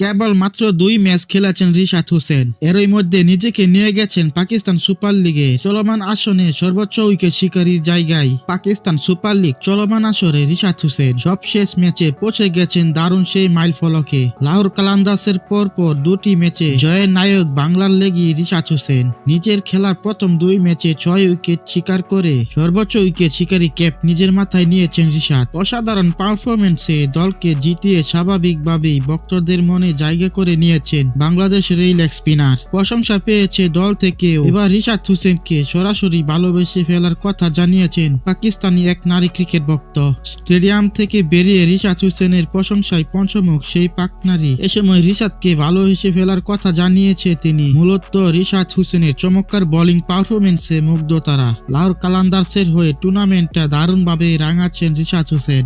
কেবল মাত্র 2 ম্যাচ খেলেছেন রিশাদ হোসেন। এরই মধ্যে নিজেকে নিয়ে গেছেন পাকিস্তান সুপার লিগে চলমান আসনে সর্বোচ্চ উইকেট শিকারীর জায়গায়। পাকিস্তান সুপার লিগ চলমান আসরে রিশাদ হোসেন সবশেষ ম্যাচে পৌঁছে গেছেন দারুণ সেই মাইল ফলকে। লাহোর কালান্দার্সের পরপর 2টি ম্যাচে জয়ের নায়ক বাংলার লেগি রিশাদ হোসেন। নিজের খেলার প্রথম 2 ম্যাচে 6 উইকেট শিকার করে সর্বোচ্চ উইকেট শিকারী ক্যাপ নিজের মাথায় নিয়েছেন রিশাদ। অসাধারণ পারফরমেন্সে দলকে জিতিয়ে স্বাভাবিকভাবেই ভক্তদের মনে জায়গা করে নিয়েছেন বাংলাদেশের এই লেগ স্পিনার। প্রশংসা পেয়েছে দল থেকেও। এবার রিশাদ হোসেনকে সরাসরি ভালোবেসে ফেলার কথা জানিয়েছেন পাকিস্তানি এক নারী ক্রিকেট ভক্ত। স্টেডিয়াম থেকে বেরিয়ে রিশাদ হোসেনের প্রশংসায় পঞ্চমুখ সেই পাক নারী। এ সময় রিশাদকে ভালোবেসে ফেলার কথা জানিয়েছে তিনি। মূলত রিশাদ হোসেনের চমৎকার বোলিং পারফরমেন্সে মুগ্ধ তারা। লাহোর কালান্দার্সের হয়ে টুর্নামেন্টটা দারুণভাবে রাঙাচ্ছেন রিশাদ হোসেন।